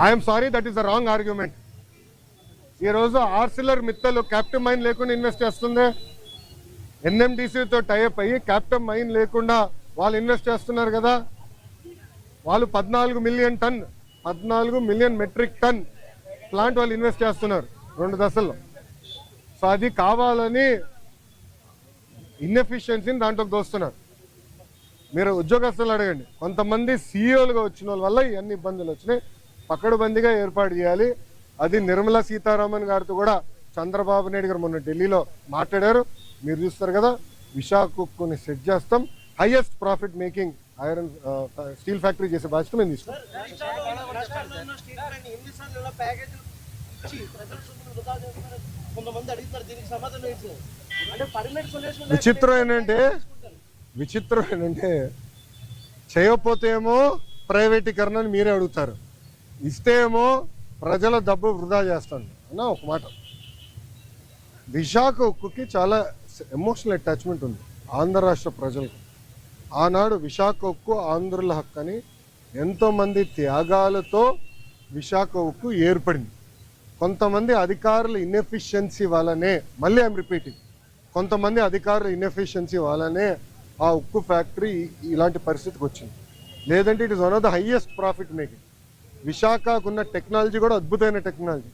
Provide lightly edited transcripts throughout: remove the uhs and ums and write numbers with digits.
I'm sorry, that is the wrong argument. ఈరోజు Arcelor మిత్తలు captive mine లేకుండా invest చేస్తుంది. ఎన్ఎండిసితో tie up అయ్యి క్యాప్టివ్ మైన్ లేకుండా వాళ్ళు ఇన్వెస్ట్ చేస్తున్నారు కదా. వాళ్ళు 14 మిలియన్ మెట్రిక్ టన్ ప్లాంట్ వాళ్ళు ఇన్వెస్ట్ చేస్తున్నారు 2 దశల్లో. సో అది కావాలని ఇన్ఎఫిషియన్సీని దాంట్లోకి దోస్తున్నారు. మీరు ఉద్యోగస్తులు అడగండి, కొంతమంది సీఈఓలుగా వచ్చిన వాళ్ళ వల్ల ఇవన్నీ ఇబ్బందులు వచ్చినాయి. పకడ్బందీగా ఏర్పాటు చేయాలి. అది నిర్మలా సీతారామన్ గారితో కూడా చంద్రబాబు నాయుడు గారు మొన్న ఢిల్లీలో మాట్లాడారు. మీరు చూస్తారు కదా, విశాఖ ఉక్కుని సెట్ చేస్తాం. Highest profit making iron steel factory చేసే బాధ్యత మేము తీసుకుంటాం. విచిత్రం ఏంటంటే చేయకపోతే ఏమో ప్రైవేటీకరణ అని మీరే అడుగుతారు, ఇస్తే ఏమో ప్రజల డబ్బు వృధా చేస్తాను అన్న. ఒక మాట, విశాఖ ఉక్కుకి చాలా ఎమోషనల్ అటాచ్మెంట్ ఉంది ఆంధ్ర రాష్ట్ర ప్రజలకు. ఆనాడు విశాఖ ఉక్కు ఆంధ్రుల హక్కు అని ఎంతోమంది త్యాగాలతో విశాఖ ఉక్కు ఏర్పడింది. కొంతమంది అధికారుల ఇన్ఎఫిషియన్సీ వల్లనే, మళ్ళీ ఐఎమ్ రిపీటింగ్, కొంతమంది అధికారుల ఇన్ఎఫిషియన్సీ వల్లనే ఆ ఉక్కు ఫ్యాక్టరీ ఇలాంటి పరిస్థితికి వచ్చింది. లేదంటే it is one of the highest profit making. విశాఖకున్న టెక్నాలజీ కూడా అద్భుతమైన టెక్నాలజీ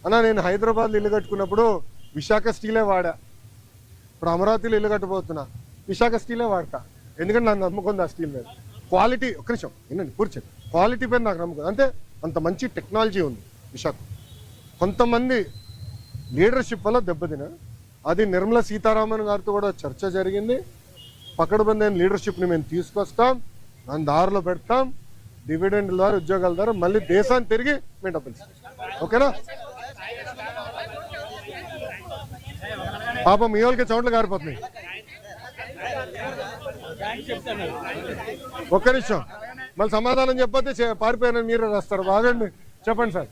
అన్న. నేను హైదరాబాద్లో ఇల్లు కట్టుకున్నప్పుడు విశాఖ స్టీలే వాడా. ఇప్పుడు అమరావతిలో ఇల్లు కట్టబోతున్నా, విశాఖ స్టీలే వాడతా. ఎందుకంటే నాకు నమ్మకం ఉంది ఆ స్టీల్ మీద. క్వాలిటీ, ఒక్క నిమిషం వినండి, కూర్చోండి. క్వాలిటీ పైన నాకు నమ్మకం, అంటే అంత మంచి టెక్నాలజీ ఉంది విశాఖ. కొంతమంది లీడర్షిప్ వల్ల దెబ్బతిన, అది నిర్మలా సీతారామన్ గారితో కూడా చర్చ జరిగింది. పకడ్బందీ అయిన లీడర్షిప్ని మేము తీసుకొస్తాం, దాని దారిలో పెడతాం. డివిడెండ్ ద్వారా, ఉద్యోగాల ద్వారా మళ్ళీ దేశాన్ని తిరిగి మేము డబ్బులు ఇస్తాం. ఓకేనా? పాపం మీ వాళ్ళకి చోట్ల గారిపోతున్నాయి. ఒక్క నిమిషం, మళ్ళీ సమాధానం చెప్పొద్దు, పారిపోయారని మీరే రాస్తారు. బాగండి, చెప్పండి సార్.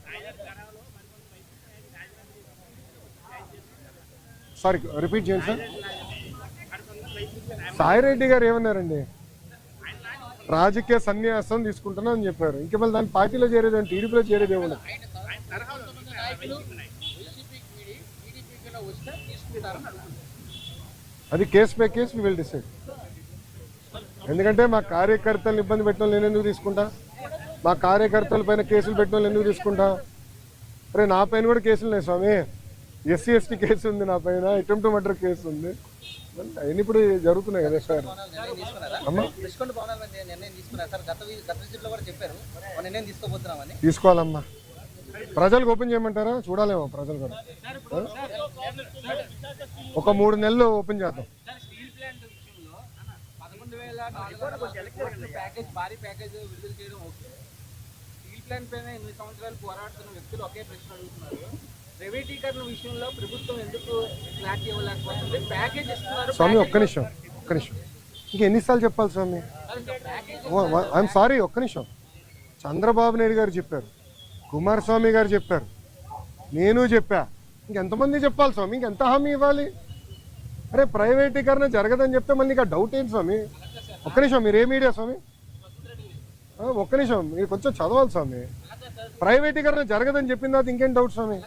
సారీ, రిపీట్ చేయండి సార్. సాయిరెడ్డి గారు ఏమన్నారండి? రాజకీయ సన్యాసం తీసుకుంటున్నా అని చెప్పారు. ఇంక మళ్ళీ దాని పార్టీలో చేరేది, టీడీపీలో చేరేది ఏమన్నా? అది case by case we will decide. ఎందుకంటే మా కార్యకర్తలను ఇబ్బంది పెట్టిన నేను ఎందుకు తీసుకుంటా? మా కార్యకర్తల పైన కేసులు పెట్టిన వాళ్ళు ఎందుకు తీసుకుంటా? అరే నా పైన కూడా కేసులు ఉన్నాయి స్వామి. ఎస్సీ ఎస్టీ కేసు ఉంది నా పైన, అటెంప్ట్ మర్డర్ కేసు ఉంది. అవన్నీ ఇప్పుడు జరుగుతున్నాయి కదా సార్. తీసుకోవాలమ్మా. ప్రజలకు ఓపెన్ చేయమంటారా? చూడాలేమో ప్రజలు కూడా. ఒక 3 నెలలు ఓపెన్ చేద్దాం. స్వామి ఒక్క నిమిషం, ఇంకెన్నిసార్లు చెప్పాలి స్వామి? ఐఎమ్ సారీ, ఒక్క నిమిషం. చంద్రబాబు నాయుడు గారు చెప్పారు, కుమారస్వామి గారు చెప్పారు, నేను చెప్పా. ఇంకెంతమంది చెప్పాలి స్వామి? ఇంకెంత హామీ ఇవ్వాలి? అరే ప్రైవేటీకరణ జరగదని చెప్తే మళ్ళీ ఇంకా డౌట్ ఏంటి స్వామి? ఒక్క నిమిషం, మీరు ఏ మీడియా స్వామి? ఒక్క నిమిషం, మీరు కొంచెం చదవాలి స్వామి. ప్రైవేటీకరణ జరగదని చెప్పిన తర్వాత ఇంకేం డౌట్ స్వామి?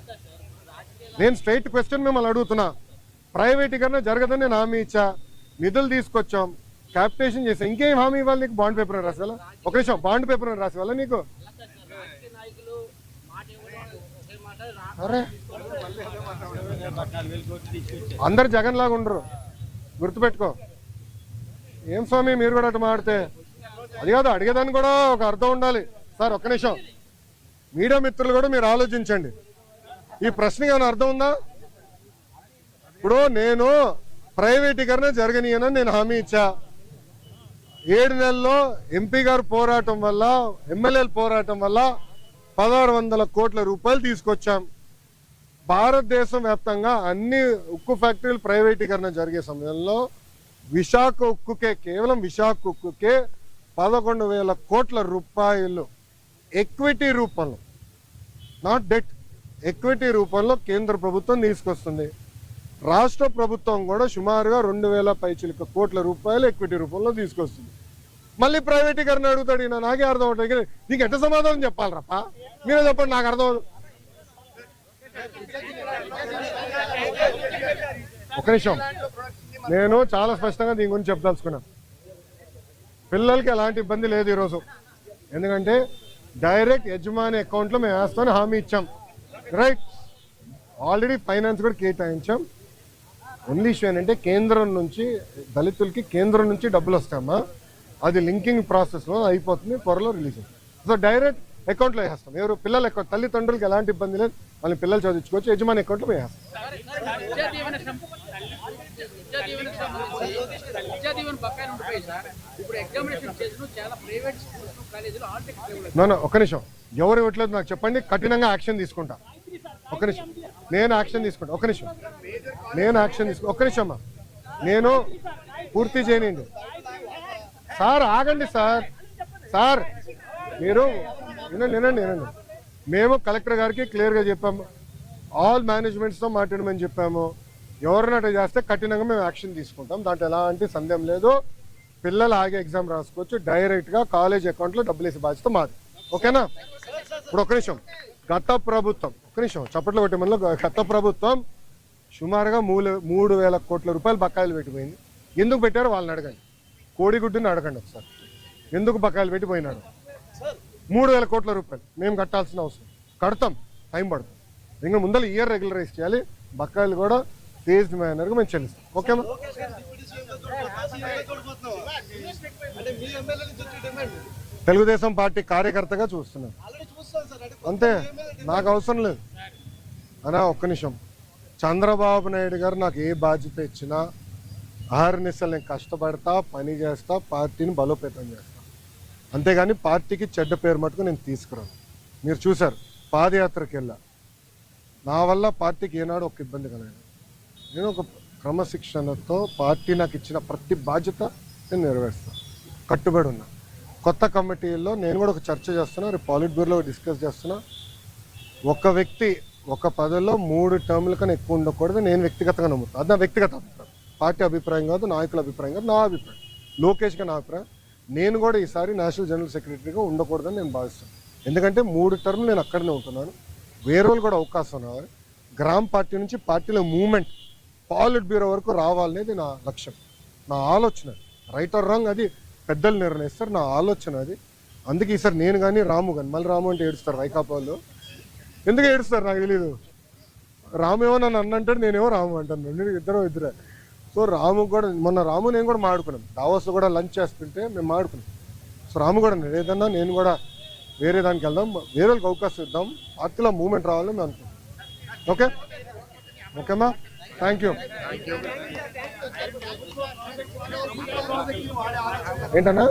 నేను స్ట్రైట్ క్వశ్చన్ మిమ్మల్ని అడుగుతున్నా. ప్రైవేటీకరణ జరగదని నేను హామీ ఇచ్చా, నిధులు తీసుకొచ్చాం, క్యాపిటేషన్ చేసాం, ఇంకేం హామీ ఇవ్వాలి నీకు? బాండ్ పేపర్ రాసేవాళ్ళ? ఒక నిమిషం, బాండ్ పేపర్ రాసేవాళ్ళ నీకు? అరే అందరు జగన్ లాగా ఉండరు, గుర్తుపెట్టుకో. ఏం స్వామి మీరు కూడా అటు మాడితే? అది కాదు, అడిగేదాన్ని కూడా ఒక అర్థం ఉండాలి సార్. ఒక్క నిమిషం, మీడియా మిత్రులు కూడా మీరు ఆలోచించండి. ఈ ప్రశ్నకి ఏమైనా అర్థం ఉందా? ఇప్పుడు నేను ప్రైవేటీకరణ జరగనీయనని నేను హామీ ఇచ్చా. 7 నెలల్లో ఎంపీ గారు పోరాటం వల్ల, ఎమ్మెల్యేల పోరాటం వల్ల 1600 కోట్ల రూపాయలు తీసుకొచ్చాం. భారతదేశం వ్యాప్తంగా అన్ని ఉక్కు ఫ్యాక్టరీలు ప్రైవేటీకరణ జరిగే సమయంలో విశాఖ ఉక్కుకే, కేవలం విశాఖ ఉక్కుకే 11,000 కోట్ల రూపాయలు ఎక్విటీ రూపంలో, నాట్ డెట్, ఎక్విటీ రూపంలో కేంద్ర ప్రభుత్వం తీసుకొస్తుంది. రాష్ట్ర ప్రభుత్వం కూడా సుమారుగా 2,000 పైచిలుక కోట్ల రూపాయలు ఎక్విటీ రూపంలో తీసుకొస్తుంది. మళ్ళీ ప్రైవేటీకరణ అడుగుతాడు ఈయన. నాకే అర్థం అవుతుంది. నీకు ఎట్ట సమాధానం చెప్పాలరప్ప? మీరే చెప్పండి, నాకు అర్థం. ఒక నిమిషం, నేను చాలా స్పష్టంగా దీని గురించి చెప్పదలుచుకున్నాను. పిల్లలకి ఎలాంటి ఇబ్బంది లేదు ఈరోజు. ఎందుకంటే డైరెక్ట్ యజమాని అకౌంట్లో మేము వేస్తామని హామీ ఇచ్చాం. రైట్, ఆల్రెడీ ఫైనాన్స్ కూడా కేటాయించాం. ఓన్లీ ఇష్యూ ఏంటంటే కేంద్రం నుంచి దళితులకి కేంద్రం నుంచి డబ్బులు వస్తాయమ్మా. అది లింకింగ్ ప్రాసెస్లో అయిపోతుంది, త్వరలో రిలీజ్ అవుతుంది. సో డైరెక్ట్ అకౌంట్లో వేస్తాం. ఎవరు పిల్లల అకౌంట్, తల్లిదండ్రులకి ఎలాంటి ఇబ్బంది లేదు, వాళ్ళని పిల్లలు చదివించుకోవచ్చు. యజమాని అకౌంట్లో వేస్తాం. ఒక నిమిషం, ఎవరు ఇవ్వట్లేదు నాకు చెప్పండి, కఠినంగా యాక్షన్ తీసుకుంటా. ఒక నిమిషం, నేను యాక్షన్ తీసుకుంటా. ఒక నిమిషం, నేను యాక్షన్ తీసుకుంటా. ఒక్క నిమిషం అమ్మా, నేను పూర్తి చేయనండి. సార్ ఆగండి సార్. సార్ మీరు వినండి. మేము కలెక్టర్ గారికి క్లియర్గా చెప్పాము, ఆల్ మేనేజ్మెంట్స్తో మాట్లాడమని చెప్పాము. ఎవరైనా అట్లా చేస్తే కఠినంగా మేము యాక్షన్ తీసుకుంటాం. దాంట్లో ఎలాంటి సందేహం లేదు. పిల్లలు ఆగే ఎగ్జామ్ రాసుకోవచ్చు. డైరెక్ట్గా కాలేజ్ అకౌంట్లో డబ్బులు వేసే బాధ్యత మాది. ఓకేనా? ఇప్పుడు ఒక నిమిషం, గత ప్రభుత్వం, ఒక నిమిషం చప్పట్లు కొట్టే మనలో, గత ప్రభుత్వం సుమారుగా 3,000 కోట్ల రూపాయలు బకాయిలు పెట్టిపోయింది. ఎందుకు పెట్టారో వాళ్ళని అడగండి. కోడిగుడ్డుని అడగండి ఒకసారి, ఎందుకు బకాయిలు పెట్టిపోయినాడు. 3,000 కోట్ల రూపాయలు మేము కట్టాల్సిన అవసరం, కడతాం, టైం పడుతుంది. ఇంకా ముందర ఇయర్ రెగ్యులరైజ్ చేయాలి. బకాయిలు కూడా ఫేజ్డ్ మేనర్గా మేము చెల్లిస్తాం. ఓకేమా? తెలుగుదేశం పార్టీ కార్యకర్తగా చూస్తున్నాను అంతే, నాకు అవసరం లేదు అనా. ఒక్క నిమిషం, చంద్రబాబు నాయుడు గారు నాకు ఏ బాధ్యత ఇచ్చినా అహర్నిశలు నేను కష్టపడతా, పని చేస్తా, పార్టీని బలోపేతం చేస్తా. అంతేగాని పార్టీకి చెడ్డ పేరు మటుకు నేను తీసుకురాను. మీరు చూశారు, పాదయాత్రకి వెళ్ళా. నా వల్ల పార్టీకి ఏనాడు ఒక ఇబ్బంది కలగదు. నేను ఒక క్రమశిక్షణతో పార్టీ నాకు ఇచ్చిన ప్రతి బాధ్యత నేను నెరవేరుస్తాను, కట్టుబడి ఉన్నా. కొత్త కమిటీల్లో నేను కూడా ఒక చర్చ చేస్తున్నా, రేపు పాలిట్ బ్యూరోలో డిస్కస్ చేస్తున్నా. ఒక వ్యక్తి ఒక పదవిలో 3 టర్ముల కన్నా ఎక్కువ ఉండకూడదు. నేను వ్యక్తిగతంగా నమ్ముతాను. అది నా వ్యక్తిగత అభిప్రాయం, పార్టీ అభిప్రాయం కాదు, నాయకుల అభిప్రాయం కాదు, నా అభిప్రాయం, లోకేష్గా నా అభిప్రాయం. నేను కూడా ఈసారి నేషనల్ జనరల్ సెక్రటరీగా ఉండకూడదని నేను భావిస్తాను. ఎందుకంటే 3 టర్ములు నేను అక్కడనే ఉంటున్నాను. వేరే వాళ్ళు కూడా అవకాశం రావాలి. గ్రామ పార్టీ నుంచి పార్టీలో మూవ్మెంట్ పాలిట్ బ్యూరో వరకు రావాలనేది నా లక్ష్యం, నా ఆలోచన. రైట్ ఆర్ రాంగ్ అది పెద్దలు నిర్ణయిస్తారు, నా ఆలోచన అది. అందుకే ఈసారి నేను కానీ రాము కానీ, మళ్ళీ రాము అంటే ఏడుస్తారు వైకాపా వాళ్ళు. ఎందుకు ఏడుస్తారు నాకు తెలీదు. రాము ఏమో నన్ను అన్నంటాడు, నేనేమో రాము అంటాను. ఇద్దరే. సో రాము కూడా మొన్న రాము నేను కూడా మాడుకున్నాం. దావోస్లో కూడా లంచ్ చేస్తుంటే మేము మాడుకున్నాం. సో రాము కూడా ఏదన్నా నేను కూడా వేరే దానికి వెళ్దాం, వేరే వాళ్ళకి అవకాశం ఇద్దాం, పార్టీలో మూవ్మెంట్ రావాలని మేము అనుకుంటాం. ఓకే ఓకేమ్మా, థ్యాంక్ యూ. ఏంటన్నా